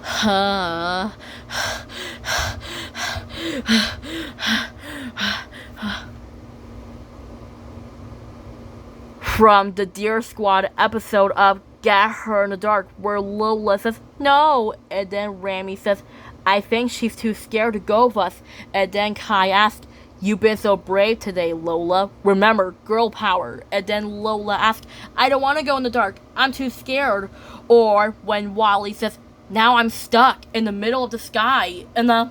Uh, From the Deer Squad episode of Get Her in the Dark, where Lola says no, and then Rami says, I think she's too scared to go with us, and then Kai asks, you've been so brave today, Lola. Remember, girl power. And then Lola asks, I don't want to go in the dark. I'm too scared. Or when Wally says, now I'm stuck in the middle of the sky. And the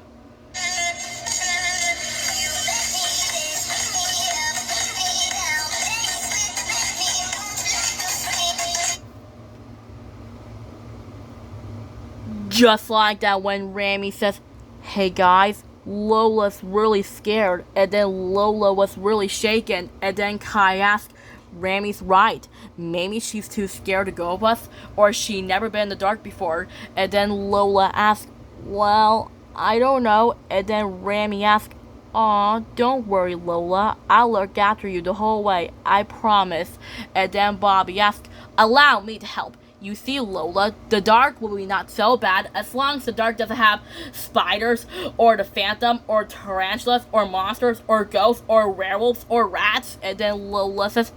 just like that when Rami says, hey guys, Lola's really scared. And then Lola was really shaken. And then Kai asked, Rami's right. Maybe she's too scared to go with us, or she never been in the dark before. And then Lola asked, well, I don't know. And then Rami asked, aw, don't worry, Lola. I'll look after you the whole way. I promise. And then Bobby asked, allow me to help. You see, Lola, the dark will be not so bad as long as the dark doesn't have spiders, or the phantom, or tarantulas, or monsters, or ghosts, or werewolves, or rats. And then Lola says,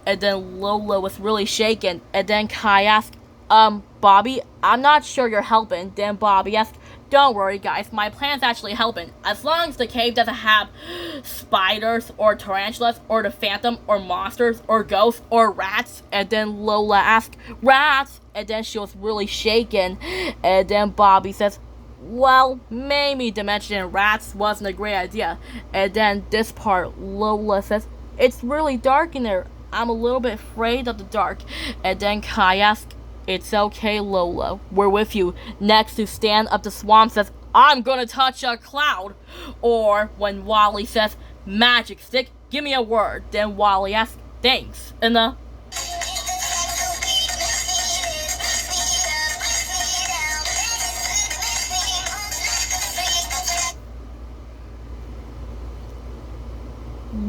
and then Lola was really shaken. And then Kai asked, Bobby, I'm not sure you're helping. Then Bobby asked, don't worry, guys, my plan's actually helping. As long as the cave doesn't have spiders, or tarantulas, or the phantom, or monsters, or ghosts, or rats. And then Lola asked, rats? And then she was really shaken. And then Bobby says, well, maybe mentioning rats wasn't a great idea. And then this part, Lola says, it's really dark in there. I'm a little bit afraid of the dark. And then Kai asks, it's okay, Lola. We're with you. Next to Stand Up the Swamp says, I'm gonna touch a cloud. Or when Wally says, magic stick, give me a word. Then Wally asks, thanks. And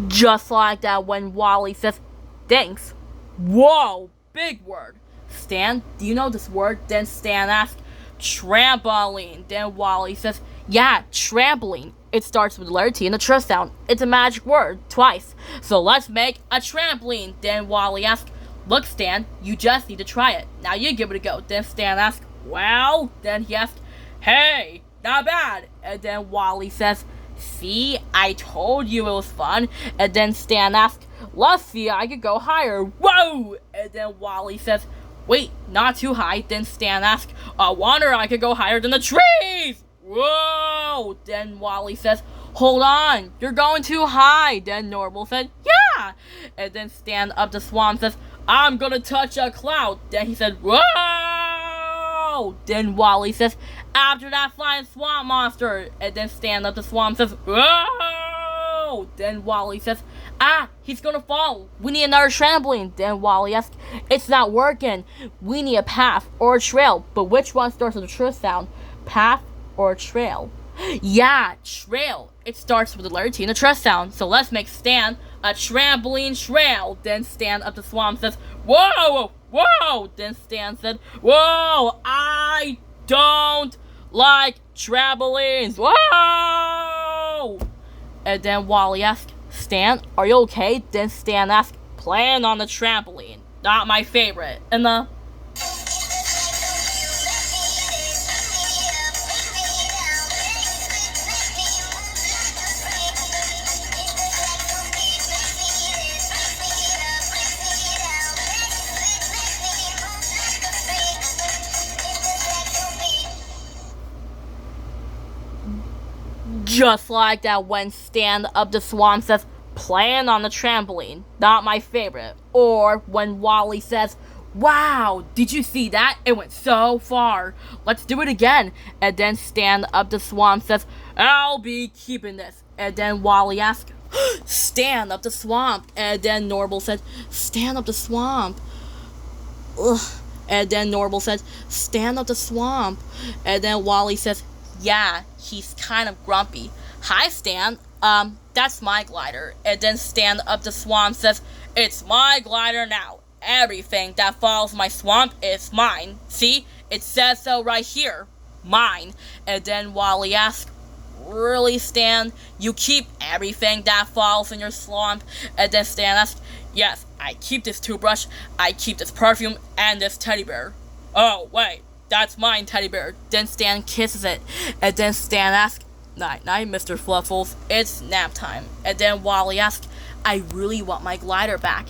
just like that when Wally says, thanks. Whoa, big word. Stan, do you know this word? Then Stan asks, trampoline. Then Wally says, yeah, trampoline. It starts with the letter T and the tr sound. It's a magic word, twice. So let's make a trampoline. Then Wally asks, look, Stan, you just need to try it. Now you give it a go. Then Stan asks, well? Then he asks, hey, not bad. And then Wally says, see, I told you it was fun. And then Stan asks, let's see, I could go higher. Whoa! And then Wally says, wait, not too high. Then Stan asks, I wonder I could go higher than the trees. Whoa! Then Wally says, hold on, you're going too high. Then Normal said, yeah. And then Stand Up the Swamp says, I'm gonna touch a cloud. Then he said, whoa! Then Wally says, after that flying swamp monster. And then Stand Up the Swamp says, whoa! Then Wally says, he's gonna fall. We need another trampoline. Then Wally asks, it's not working. We need a path or a trail. But which one starts with a tr sound? Path or a trail? Yeah, trail. It starts with the letter T and a tr sound. So let's make Stan a trampoline trail. Then Stand Up the Swamp says, whoa, whoa. Then Stan said, whoa, I don't like trampolines. Whoa. And then Wally asks, Stan, are you okay? Then Stan asks, playing on the trampoline. Not my favorite. And just like that when Stand Up the Swamp says, playing on the trampoline. Not my favorite. Or when Wally says, wow, did you see that? It went so far. Let's do it again. And then Stand Up the Swamp says, I'll be keeping this. And then Wally asks, Stand Up the Swamp. And then Normal said, Stand Up the Swamp. Ugh. And then Normal says, Stand Up the Swamp. And then Wally says, yeah, he's kind of grumpy. Hi, Stan. That's my glider. And then Stand Up the Swamp says, it's my glider now. Everything that follows my swamp is mine. See? It says so right here. mine. And then Wally asked, really, Stan? You keep everything that falls in your swamp? And then Stan asked, yes, I keep this toothbrush, I keep this perfume, and this teddy bear. Oh, wait, that's mine teddy bear. Then Stan kisses it. And then Stan asks, night, night, Mr. Fluffles, it's nap time. And then Wally asked, I really want my glider back.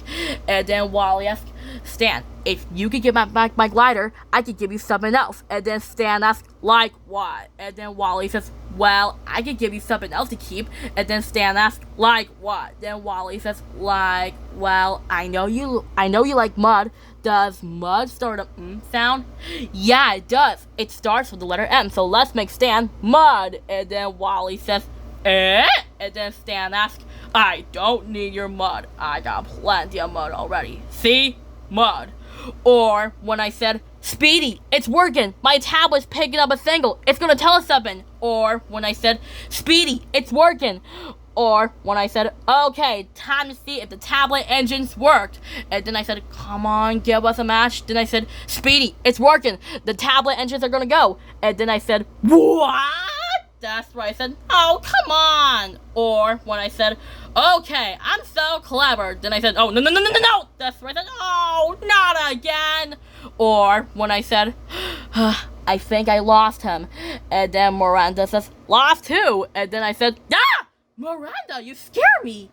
And then Wally asked, Stan, if you could give back my glider, I could give you something else. And then Stan asked, like what? And then Wally says, well, I could give you something else to keep. And then Stan asked, like what? Then Wally says, like, well, I know you like mud. Does mud start a sound? Yeah, it does. It starts with the letter M, so let's make Stan mud. And then Wally says, eh? And then Stan asks, I don't need your mud. I got plenty of mud already. See? Mud. Or when I said, Speedy, it's working. My tablet's picking up a signal. It's gonna tell us something. Or when I said, Speedy, it's working. Or when I said, okay, time to see if the tablet engines worked. And then I said, come on, give us a match. Then I said, Speedy, it's working. The tablet engines are gonna go. And then I said, what? That's right. I said, oh, come on. Or when I said, okay, I'm so clever. Then I said, oh, no. That's right. I said, oh, not again. Or when I said, I think I lost him. And then Miranda says, lost who? And then I said, ah! Miranda, you scare me.